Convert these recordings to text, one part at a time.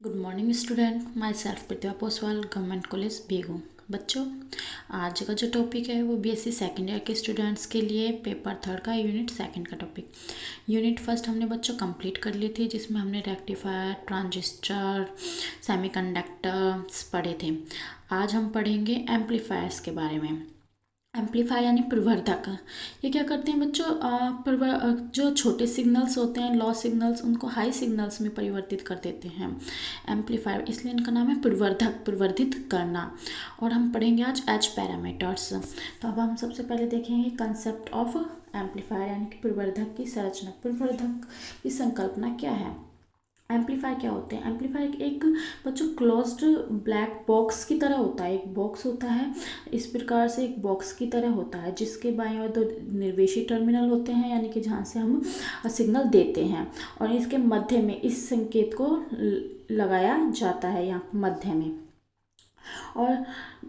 Good morning student, my self Pratibha Poswal, government college Begu. बच्चों, आज का जो टॉपिक है वो बीएससी सेकेंड ईयर के स्टूडेंट्स के लिए पेपर थर्ड का यूनिट सेकंड का टॉपिक। यूनिट फर्स्ट हमने बच्चों कंप्लीट कर ली थी, जिसमें हमने रेक्टिफायर, ट्रांजिस्टर, सेमीकंडक्टर्स पढ़े थे। आज हम पढ़ेंगे एम्पलीफायर्स के बारे में। एम्पलीफायर यानी प्रवर्धक। ये क्या करते हैं बच्चों, जो छोटे सिग्नल्स होते हैं, लॉ सिग्नल्स, उनको हाई सिग्नल्स में परिवर्तित कर देते हैं एम्पलीफायर, इसलिए इनका नाम है प्रवर्धक, प्रवर्धित करना। और हम पढ़ेंगे आज एच पैरामीटर्स। तो अब हम सबसे पहले देखेंगे कंसेप्ट ऑफ एम्पलीफायर यानी कि प्रवर्धक की संरचना। प्रवर्धक की संकल्पना क्या है? एम्पलीफायर क्या होते हैं? एम्पलीफायर एक बच्चों क्लोज्ड ब्लैक बॉक्स की तरह होता है। एक बॉक्स होता है, इस प्रकार से एक बॉक्स की तरह होता है, जिसके बाईं ओर दो निर्वेशी टर्मिनल होते हैं, यानी कि जहाँ से हम सिग्नल देते हैं, और इसके मध्य में इस संकेत को लगाया जाता है, यहाँ मध्य में। और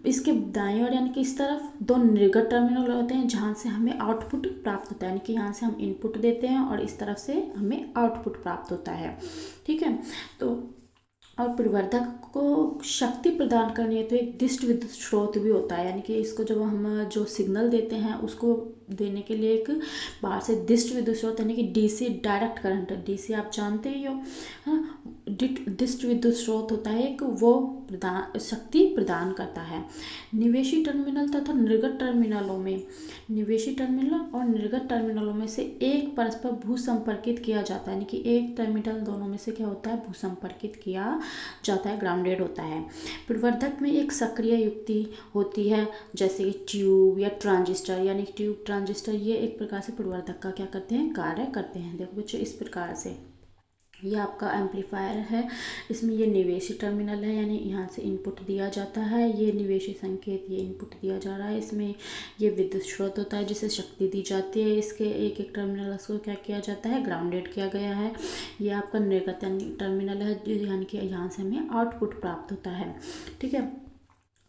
इसके दाईं ओर यानी कि इस तरफ दो निर्गत टर्मिनल होते हैं, जहाँ से हमें आउटपुट प्राप्त होता है, यानी कि यहाँ से हम इनपुट देते हैं और इस तरफ से हमें आउटपुट प्राप्त होता है। ठीक है, तो और प्रवर्धक को शक्ति प्रदान करनी है तो एक दिष्ट विद्युत स्रोत भी होता है, यानी कि इसको जब हम जो सिग्नल देते हैं उसको देने के लिए एक बाहर से दिष्ट विद्युत स्रोत, यानी कि डीसी, डायरेक्ट करंट, डीसी आप जानते ही हो, हाँ। दिष्ट विद्युत स्रोत होता है एक, वो शक्ति प्रदान करता है। निवेशी टर्मिनल तथा निर्गत टर्मिनलों में, निवेशी टर्मिनल और निर्गत टर्मिनलों में से एक परस्पर भूसंपर्कित किया जाता है, यानी कि एक टर्मिनल दोनों में से क्या होता है, भूसंपर्कित किया जाता है, ग्राउंडेड होता है। प्रवर्धक में एक सक्रिय युक्ति होती है, जैसे कि ट्यूब या ट्रांजिस्टर, यानी कि ट्यूब, ट्रांजिस्टर, ये एक प्रकार से प्रवर्धक का क्या करते हैं, कार्य करते हैं। देखो बच्चों, इस प्रकार से ये आपका एम्पलीफायर है। इसमें ये निवेशी टर्मिनल है, यानी यहाँ से इनपुट दिया जाता है, ये निवेशी संकेत, ये इनपुट दिया जा रहा है। इसमें ये विद्युत स्रोत होता है जिसे शक्ति दी जाती है। इसके एक एक टर्मिनल को क्या किया जाता है, ग्राउंडेड किया गया है। ये आपका निर्गत टर्मिनल है, यानी कि यहाँ से हमें आउटपुट प्राप्त होता है। ठीक है,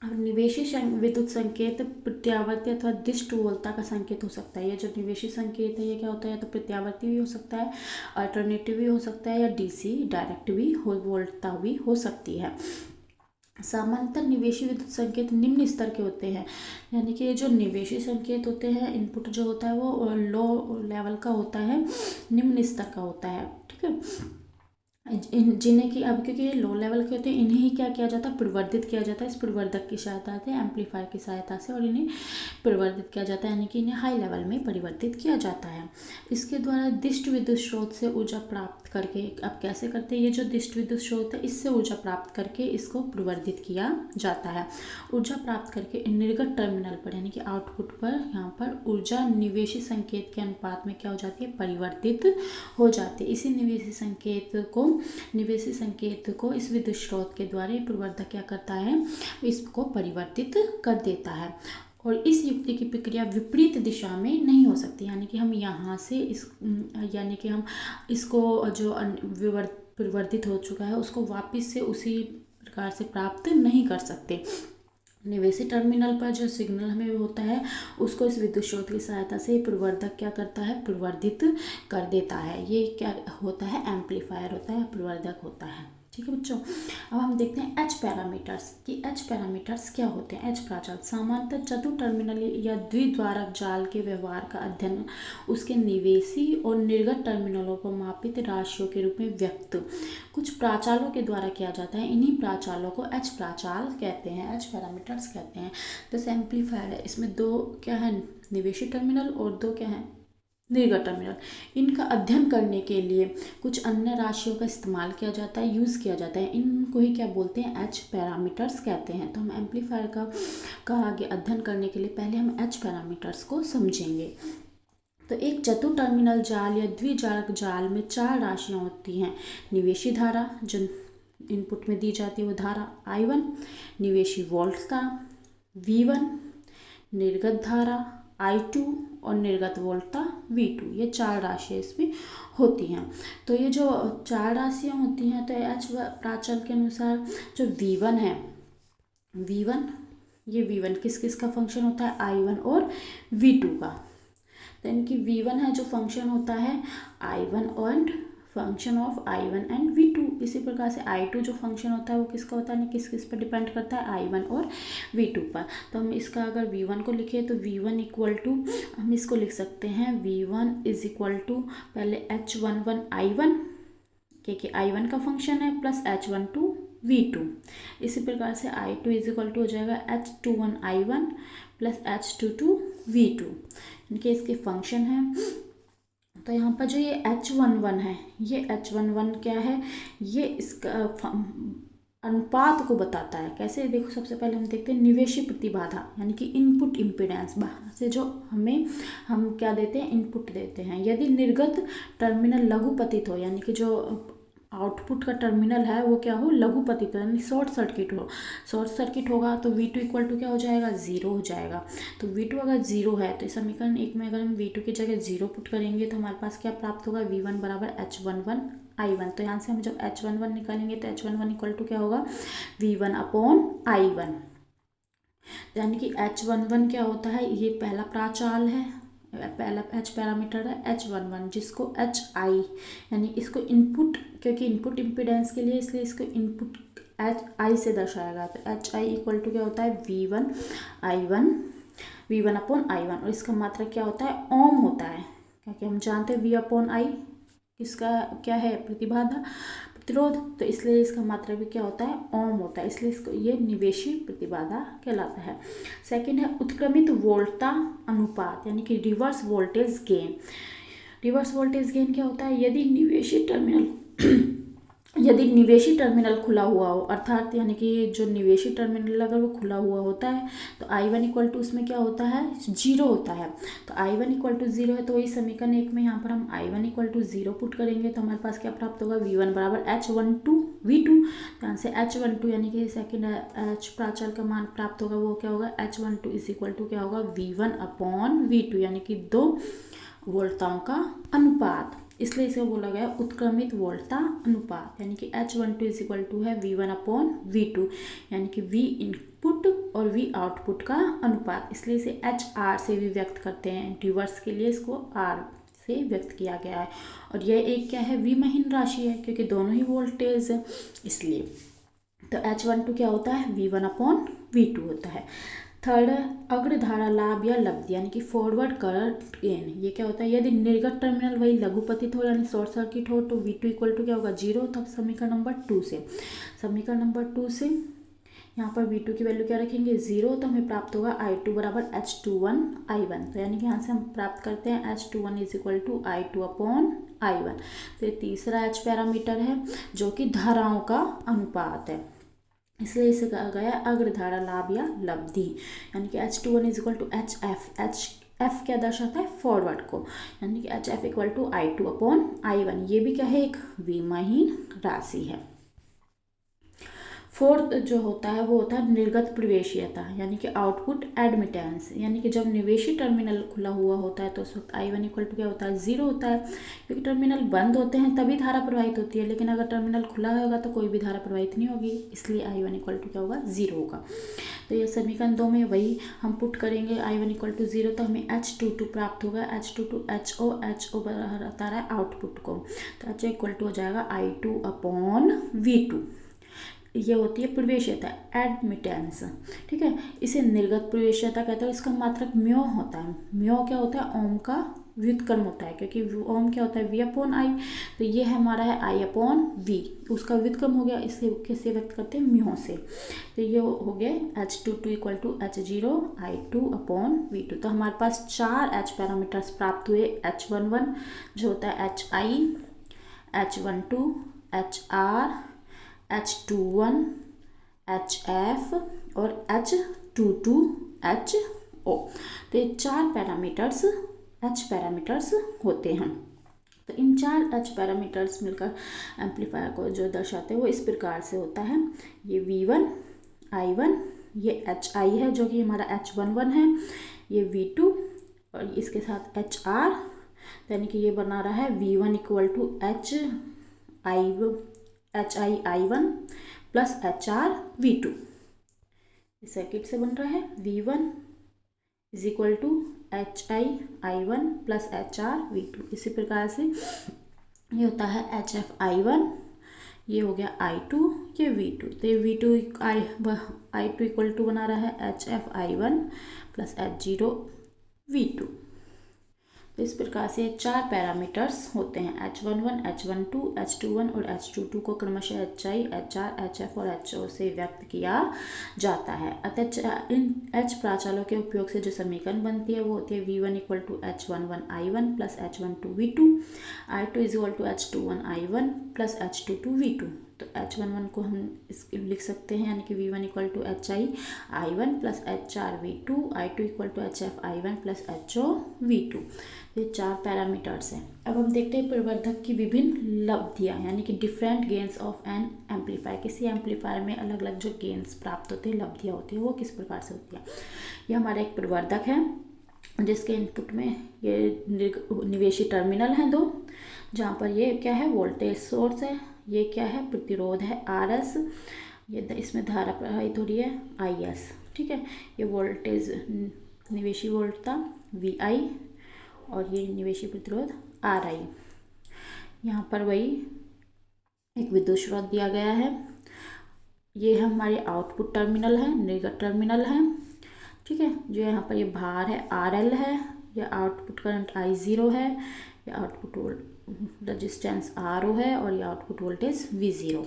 अब निवेशी विद्युत संकेत प्रत्यावर्ती अथवा दिष्ट वोल्ता का संकेत हो सकता है। ये जो निवेशी संकेत है ये क्या होता है, तो प्रत्यावर्ती भी हो सकता है, अल्टरनेटिव भी हो सकता है, या डीसी डायरेक्ट भी हो, वोल्टता भी हो सकती है। सामान्यतः निवेशी विद्युत संकेत निम्न स्तर के होते हैं, यानी कि जो निवेशी संकेत होते हैं, इनपुट जो होता है वो लो लेवल का होता है, निम्न स्तर का होता है। ठीक है, जिन्हें कि अब क्योंकि ये लो लेवल के होते हैं, इन्हें ही क्या किया जाता है, प्रवर्धित किया जाता है इस प्रवर्धक की सहायता से, एम्पलीफायर की सहायता से, और इन्हें प्रवर्धित किया जाता है, यानी कि इन्हें हाई लेवल में परिवर्तित किया जाता है। इसके द्वारा दिष्ट विद्युत स्रोत से ऊर्जा प्राप्त करके, अब कैसे करते हैं, ये जो दिष्ट विद्युत स्रोत है इससे ऊर्जा प्राप्त करके इसको प्रवर्धित किया जाता है। ऊर्जा प्राप्त करके निर्गत टर्मिनल पर, यानी कि आउटपुट पर, यहाँ पर ऊर्जा निवेशी संकेत के अनुपात में क्या हो जाती है, परिवर्तित हो जाती है। इसी निवेशी संकेत को इस विद्युत स्रोत के द्वारा प्रवर्धक क्या करता है, इसको परिवर्तित कर देता है। और इस युक्ति की प्रक्रिया विपरीत दिशा में नहीं हो सकती, यानी कि हम यहाँ से यानी कि हम इसको जो परिवर्तित हो चुका है उसको वापस से उसी प्रकार से प्राप्त नहीं कर सकते। निवेशी टर्मिनल पर जो सिग्नल हमें होता है उसको इस विद्युत स्रोत की सहायता से प्रवर्धक क्या करता है, प्रवर्धित कर देता है। ये क्या होता है, एम्पलीफायर होता है, प्रवर्धक होता है। ठीक है बच्चों, अब हम देखते हैं एच पैरामीटर्स कि एच पैरामीटर्स क्या होते हैं। एच प्राचल सामान्यतः चतुर टर्मिनल या द्विद्वारक जाल के व्यवहार का अध्ययन उसके निवेशी और निर्गत टर्मिनलों को मापित राशियों के रूप में व्यक्त कुछ प्राचालों के द्वारा किया जाता है। इन्हीं प्राचालों को एच प्राचाल कहते हैं, एच पैरामीटर्स कहते हैं। जैसे एम्पलीफायर है, इसमें दो क्या है, निवेशी टर्मिनल, और दो क्या है, निर्गत टर्मिनल। इनका अध्ययन करने के लिए कुछ अन्य राशियों का इस्तेमाल किया जाता है, यूज़ किया जाता है। इनको ही क्या बोलते हैं, एच पैरामीटर्स कहते हैं। तो हम एम्पलीफायर का आगे अध्ययन करने के लिए पहले हम एच पैरामीटर्स को समझेंगे। तो एक चतुर टर्मिनल जाल या द्विजालक जाल में चार राशियाँ होती हैं। निवेशी धारा जो इनपुट में दी जाती है वो धारा I1, निवेशी वोल्टता V1, निर्गत धारा I2 और निर्गत वोल्टता V2, ये चार राशियाँ इसमें होती हैं। तो ये जो चार राशियाँ होती हैं, तो एच प्राचल के अनुसार जो V1 है, V1, ये V1 किस किस का फंक्शन होता है, I1 और V2 का। तो इनकी V1 है जो फंक्शन होता है I1 और function of I1 and V2। इसी प्रकार से I2 जो फंक्शन होता है वो किसका होता है, किस किस पर डिपेंड करता है, I1 और V2 पर। तो हम इसका अगर V1 को लिखें तो V1 इक्वल टू, हम इसको लिख सकते हैं V1 इज इक्वल टू पहले H11 I1, क्योंकि I1 का फंक्शन है, प्लस H12 V2। इसी प्रकार से I2 इज इक्वल टू हो जाएगा H21 I1 plus H22 V2, इनके इसके फंक्शन है। तो यहाँ पर जो ये H11 है, ये H11 क्या है, ये इसका अनुपात को बताता है। कैसे, देखो सबसे पहले हम देखते हैं निवेशी प्रतिबाधा, यानी कि इनपुट इम्पीडेंस, बाहर से जो हम क्या देते हैं, इनपुट देते हैं। यदि निर्गत टर्मिनल लघुपतित हो, यानी कि जो आउटपुट का टर्मिनल है वो क्या हो, लघुपतित हो, यानी शॉर्ट सर्किट हो। शॉर्ट सर्किट होगा तो V2 इक्वल टू क्या हो जाएगा, 0 हो जाएगा। तो V2 अगर 0 है तो इस समीकरण 1 में अगर हम V2 की जगह 0 पुट करेंगे तो हमारे पास क्या प्राप्त होगा, V1 बराबर H11 I1। तो यहाँ से हम जब H11 निकालेंगे तो H11 इक्वल टू क्या होगा, V1 अपॉन I1। यानी कि H11 क्या होता है, ये पहला प्राचाल है, पहला H पैरामीटर है H11, जिसको HI यानी इसको इनपुट, क्योंकि इनपुट इम्पीडेंस के लिए इसलिए इसको इनपुट HI से दर्शाएगा। तो HI इक्वल टू क्या होता है, V1 I1, V1 upon I1, और इसका मात्रक क्या होता है, ओम होता है, क्योंकि हम जानते हैं V अपॉन I किसका क्या है, प्रतिबाधा, प्रतिरोध, तो इसलिए इसका मात्रक भी क्या होता है, ओम होता है, इसलिए इसको ये निवेशी प्रतिबाधा कहलाता है। सेकंड है उत्क्रमित वोल्टता अनुपात, यानी कि reverse voltage gain. Reverse voltage gain क्या होता है, यदि निवेशी टर्मिनल खुला हुआ हो, अर्थात यानी कि जो निवेशी टर्मिनल अगर वो खुला हुआ होता है तो I1 इक्वल टू उसमें क्या होता है, 0 होता है। तो I1 इक्वल टू 0 है, तो वही समीकरण 1 में यहाँ पर हम I1 इक्वल टू 0 पुट करेंगे तो हमारे पास क्या प्राप्त होगा, V1 बराबर H12 V2। यहाँ से H12 यानी कि सेकेंड H प्राचल का मान प्राप्त होगा, वो क्या होगा, H12 इज इक्वल टू क्या होगा, V1 अपॉन V2, यानी कि 2 वोल्टताओं का अनुपात, इसलिए इसे बोला गया उत्क्रमित वोल्टता अनुपात। यानी कि H12 इज इक्वल टू है V1 अपॉन V2, यानी कि V इनपुट और V आउटपुट का अनुपात, इसलिए इसे HR से भी व्यक्त करते हैं। रिवर्स के लिए इसको R से व्यक्त किया गया है, और यह एक क्या है, विमहीन राशि है, क्योंकि दोनों ही वोल्टेज है इसलिए। तो H12 क्या होता है, V1 अपॉन V2 होता है। थर्ड अग्रधारा लाभ या लब्धि, यानी कि फॉरवर्ड करंट गेन, ये क्या होता है, यदि निर्गत टर्मिनल वही लघुपतित हो यानी शॉर्ट सर्किट हो तो V2 इक्वल टू क्या होगा, 0। तब समीकरण नंबर 2 से यहाँ पर V2 की वैल्यू क्या रखेंगे, 0, तो हमें प्राप्त होगा I2 बराबर H21 I1। तो यानी कि यहाँ से हम प्राप्त करते हैं H21 is equal to I2 upon I1। तो ये तीसरा H पैरामीटर है जो कि धाराओं का अनुपात है, इसलिए इसे कहा गया अग्रधारा लाभ या लब्धि। यानी कि H21 is equal to HF, HF क्या दर्शाता है, फॉरवर्ड को, यानी कि HF equal to I2 upon I1। ये भी क्या है, एक विमहीन राशि है। फोर्थ जो होता है वो होता है निर्गत प्रवेशीयता, यानी कि आउटपुट एडमिटेंस, यानी कि जब निवेशी टर्मिनल खुला हुआ होता है तो उस वक्त I1 इक्वल टू क्या होता है, 0 होता है, क्योंकि टर्मिनल बंद होते हैं तभी धारा प्रवाहित होती है, लेकिन अगर टर्मिनल खुला होगा तो कोई भी धारा प्रवाहित नहीं होगी, इसलिए I1 इक्वल टू क्या होगा, 0 होगा। तो ये समीकरण 2 में वही हम पुट करेंगे, I1 इक्वल टू 0, तो हमें H22 प्राप्त होगा, H22 HO बता रहा है आउटपुट को, तो HO इक्वल टू हो जाएगा I2 अपॉन V2। ये होती है प्रवेश्यता, एडमिटेंस, ठीक है। इसे निर्गत प्रवेश्यता कहते हैं, इसका मात्रक म्यो होता है। म्यो क्या होता है, ओम का व्युत्क्रम होता है, क्योंकि ओम क्या होता है, V अपॉन I, तो ये हमारा है I अपॉन V, उसका व्युत्क्रम हो गया, इसे कैसे व्यक्त करते हैं, म्यो से। तो ये हो गया H22 equal to H0 I2 upon V2। तो हमारे पास 4 H पैरामीटर्स प्राप्त हुए, H11 जो होता है HI, H12 HR, H21 HF और H22 HO। तो ये 4 पैरामीटर्स H पैरामीटर्स होते हैं। तो इन 4 H पैरामीटर्स मिलकर एम्पलीफायर को जो दर्शाते हैं वो इस प्रकार से होता है, ये V1 I1, ये HI है जो कि हमारा H11 है, ये V2 और इसके साथ HR, यानी कि ये बना रहा है V1 equal to HI I1 plus HR V2। इस सर्किट से बन रहा है V1 is equal to HI I1 plus HR V2। इसी प्रकार से ये होता है HF(I1), ये हो गया I2, ये V2। तो ये V2 I2 इक्वल टू बना रहा है HF(I1) प्लस H0 V2। तो इस प्रकार से 4 पैरामीटर्स होते हैं, H11, H12, H21 और H22 को क्रमशः HI, HR, HF और HO से व्यक्त किया जाता है। अतः इन H प्राचालों के उपयोग से जो समीकरण बनती है वो होती है V1 equal to H11I1 plus H12 V2, I2 is equal to H21I1 plus H22 V2। तो H11 को हम इस लिख सकते हैं, यानी कि V1 equal to HI(I1) plus HR V2, I2 equal to HF(I1) plus HO V2। ये 4 पैरामीटर्स हैं। अब हम देखते हैं प्रवर्धक की विभिन्न लब्धियाँ, यानी कि different gains of N amplifier. किसी एम्पलीफायर में अलग अलग जो गेन्स प्राप्त होते हैं, लब्धियाँ होती हैं, वो किस प्रकार से होती है। ये हमारा एक प्रवर्धक है जिसके इनपुट में ये निवेशी टर्मिनल हैं 2, जहाँ पर ये क्या है, वोल्टेज सोर्स है, ये क्या है, प्रतिरोध है RS, ये इसमें धारा प्रवाहित हो रही है IS। ठीक है, ये वोल्टेज निवेशी वोल्टता VI और ये निवेशी प्रतिरोध RI। यहाँ पर वही एक विद्युत स्रोत दिया गया है। ये हमारे आउटपुट टर्मिनल है, निर्गत टर्मिनल है। ठीक है, जो यहाँ पर ये भार है RL है, यह आउटपुट करंट I0 है, यह आउटपुट रेजिस्टेंस RO है और यह आउटपुट वोल्टेज V0।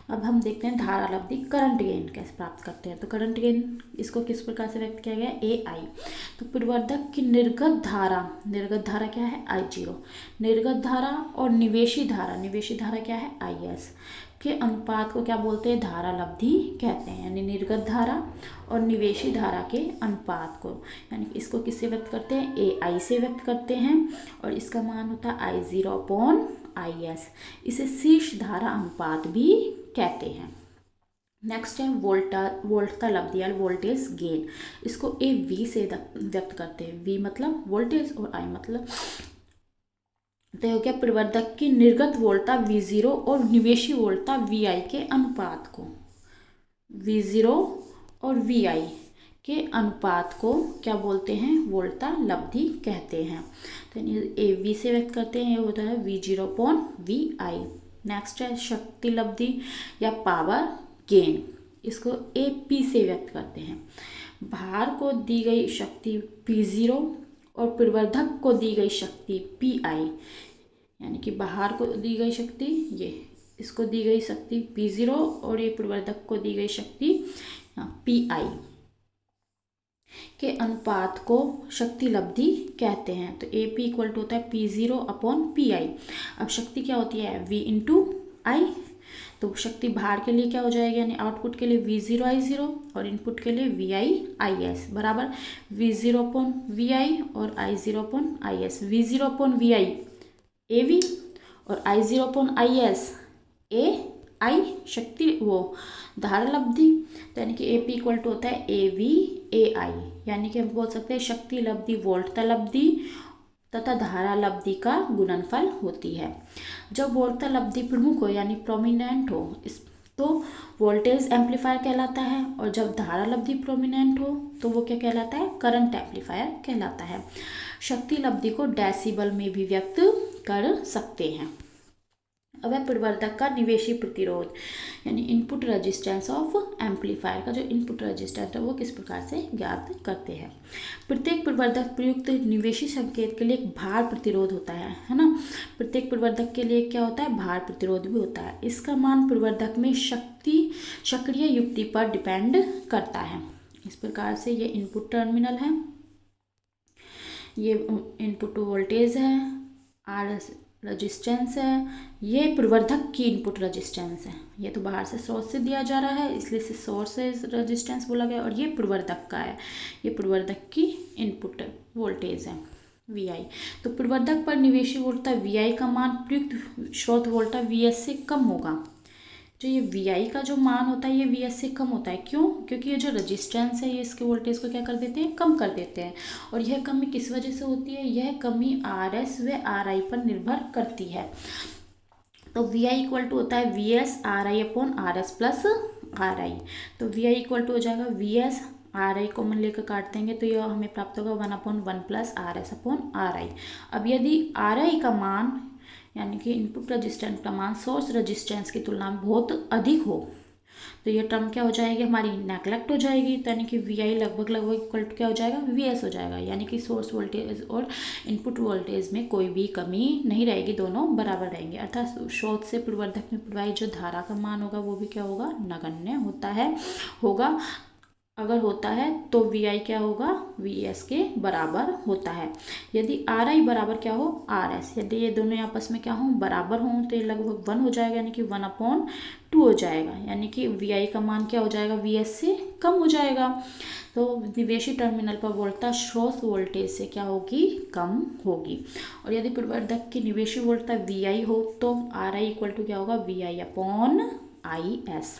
अब हम देखते हैं धारा लब्धि, करंट गेन कैसे प्राप्त करते हैं। तो करंट गेन इसको किस प्रकार से व्यक्त किया गया है, AI। तो प्रवर्धक की निर्गत धारा क्या है, I0। निर्गत धारा और निवेशी धारा क्या है, IS के अनुपात को क्या बोलते हैं, धारा लब्धि कहते हैं। यानी निर्गत धारा और निवेशी धारा के अनुपात को, यानी इसको किससे व्यक्त करते हैं, AI से व्यक्त करते हैं और इसका मान होता है I0/IS। इसे शीर्ष धारा अनुपात भी कहते हैं। नेक्स्ट है वोल्टता लब्धि या वोल्टेज गेन। इसको AV से व्यक्त करते हैं। V मतलब वोल्टेज और I मतलब, तो हो गया प्रवर्धक की निर्गत वोल्टता V0 और निवेशी वोल्टता VI के अनुपात को, V0 और VI के अनुपात को क्या बोलते हैं, वोल्टता लब्धि कहते हैं। तो AV से व्यक्त करते हैं, ये होता है V0/VI। नेक्स्ट है शक्ति लब्धि या पावर गेन। इसको AP से व्यक्त करते हैं। भार को दी गई शक्ति P0 और प्रवर्धक को दी गई शक्ति PI, यानी कि भार को दी गई शक्ति, ये इसको दी गई शक्ति P0 और ये प्रवर्धक को दी गई शक्ति PI के अनुपात को शक्ति लब्धि कहते हैं। तो AP इक्वल टू होता है P0/PI। अब शक्ति क्या होती है, V/I। तो शक्ति भार के लिए क्या हो जाएगा, यानी आउटपुट के लिए V0I0 और इनपुट के लिए VI/IS बराबर V0/VI और I0/IS। V0/VI AV और I0/IS AI शक्ति धारा लब्धि। तो यानी कि AP इक्वल टू होता है AV/AI, यानी कि हम बोल सकते हैं शक्ति लब्धि वोल्टता लब्धि तथा धारा लब्धि का गुणनफल होती है। जब वोल्टता लब्धि प्रमुख हो यानी प्रोमिनेंट हो तो वोल्टेज एम्पलीफायर कहलाता है, और जब धारा लब्धि प्रोमिनेंट हो तो वो क्या कहलाता है, करंट एम्पलीफायर कहलाता है। शक्ति लब्धि को डेसिबल में भी व्यक्त कर सकते हैं। अब है प्रवर्धक का निवेशी प्रतिरोध, यानी इनपुट रेजिस्टेंस ऑफ एम्पलीफायर का जो इनपुट रेजिस्टेंस है वो किस प्रकार से ज्ञात करते हैं। प्रत्येक प्रवर्धक प्रयुक्त निवेशी संकेत के लिए एक भार प्रतिरोध होता है ना। प्रत्येक प्रवर्धक के लिए क्या होता है, भार प्रतिरोध भी होता है। इसका मान प्रवर्धक में शक्ति सक्रिय युक्ति पर डिपेंड करता है। इस प्रकार से ये इनपुट टर्मिनल है, ये इनपुट वोल्टेज है, RS रेजिस्टेंस है, ये प्रवर्धक की इनपुट रेजिस्टेंस है। ये तो बाहर से सोर्स से दिया जा रहा है इसलिए इसे सोर्स से रेजिस्टेंस बोला गया, और ये प्रवर्धक का है, ये प्रवर्धक की इनपुट वोल्टेज है VI। तो प्रवर्धक पर निवेशी वोल्टता VI का मान प्रयुक्त स्रोत वोल्टता VS से कम होगा। जो ये VI का जो मान होता है ये VS से कम होता है। क्यों? क्योंकि ये जो रेजिस्टेंस है ये इसके वोल्टेज को क्या कर देते हैं, कम कर देते हैं। और यह कमी किस वजह से होती है, यह कमी RS व RI पर निर्भर करती है। तो VI इक्वल टू होता है VS RI/RS प्लस RI। तो VI इक्वल टू हो जाएगा VS RI को मन लेकर काट देंगे तो यह हमें प्राप्त होगा 1/1 प्लस RS/RI। अब यदि RI का मान यानी कि इनपुट रेजिस्टेंस का मान सोर्स रेजिस्टेंस की तुलना में बहुत अधिक हो, तो ये टर्म क्या हो जाएगी हमारी नेगलेक्ट हो जाएगी। तो यानी कि वी आई लगभग लगभग इक्वल टू क्या हो जाएगा, वी एस हो जाएगा। यानी कि सोर्स वोल्टेज और इनपुट वोल्टेज में कोई भी कमी नहीं रहेगी, दोनों बराबर रहेंगे। अर्थात स्रोत से प्रवर्धक में प्रवाहित जो धारा का मान होगा वो भी क्या होगा, नगण्य होगा। अगर होता है तो वी आई क्या होगा, वी एस के बराबर होता है। यदि आर आई बराबर क्या हो, आर एस, यदि ये दोनों आपस में क्या हो, बराबर हों, तो ये लगभग 1 हो जाएगा, यानी कि 1/2 हो जाएगा। यानी कि वी आई का मान क्या हो जाएगा, वी एस से कम हो जाएगा। तो निवेशी टर्मिनल पर वोल्टता स्रोत वोल्टेज से क्या होगी, कम होगी। और यदि प्रवर्धक की निवेशी वोल्टता वी आई हो तो आर आई इक्वल टू क्या होगा, V I upon I S.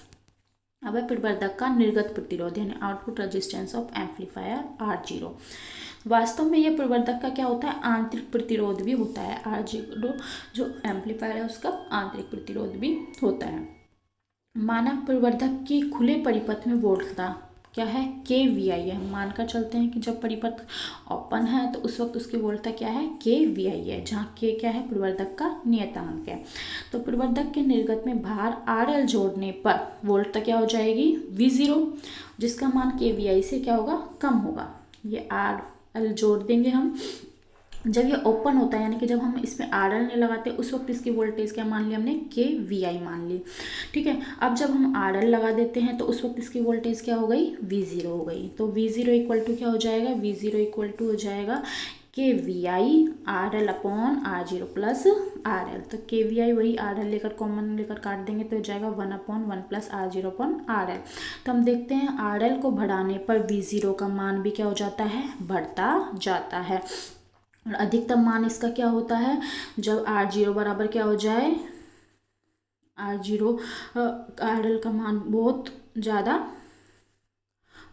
अब है प्रवर्धक का निर्गत प्रतिरोध यानी output resistance of amplifier R0। वास्तव में यह प्रवर्धक का क्या होता है, आंतरिक प्रतिरोध भी होता है। R0 जो एम्पलीफायर है उसका आंतरिक प्रतिरोध भी होता है। मानक प्रवर्धक की खुले परिपथ में वोल्टता क्या है, के वी आई है। मानकर चलते हैं कि जब परिपथ ओपन है तो उस वक्त उसकी वोल्टता क्या है, के वी आई है, जहाँ के क्या है, प्रवर्धक का नियतांक है। तो प्रवर्धक के निर्गत में भार आर एल जोड़ने पर वोल्टता क्या हो जाएगी, वी जीरो, जिसका मान के वी आई से क्या होगा, कम होगा। ये आर एल जोड़ देंगे हम। जब ये ओपन होता है यानी कि जब हम इसमें आर एल नहीं लगाते उस वक्त इसकी वोल्टेज क्या मान ली हमने, के वी आई मान ली। ठीक है, अब जब हम आर एल लगा देते हैं तो उस वक्त इसकी वोल्टेज क्या हो गई, वी जीरो हो गई। तो वी जीरो इक्वल टू क्या हो जाएगा, वी जीरो इक्वल टू हो जाएगा के V I R L upon R zero plus R L. तो के वी आई वही आर एल लेकर कॉमन लेकर काट देंगे तो हो जाएगा 1/1 plus R zero upon R L. तो हम देखते हैं आर एल को बढ़ाने पर वी जीरो का मान भी क्या हो जाता है, बढ़ता जाता है। और अधिकतम मान इसका क्या होता है, जब R0 बराबर क्या हो जाए, R0 आर एल का मान बहुत ज़्यादा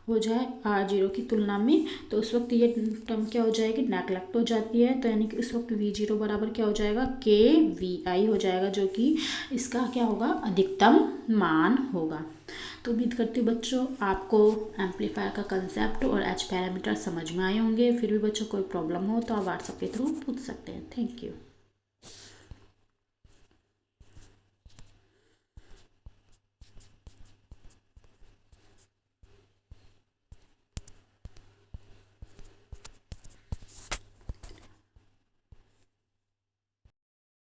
हो जाए R0 की तुलना में, तो उस वक्त ये टर्म क्या हो जाएगी, नेगलेक्ट हो जाती है। तो यानी कि उस वक्त V0 बराबर क्या हो जाएगा, के वी आई हो जाएगा, जो कि इसका क्या होगा, अधिकतम मान होगा। तो उम्मीद करती हूँ बच्चों आपको एम्पलीफायर का कंसेप्ट और एच पैरामीटर समझ में आए होंगे। फिर भी बच्चों कोई प्रॉब्लम हो तो आप व्हाट्सएप के थ्रू पूछ सकते हैं। Thank you.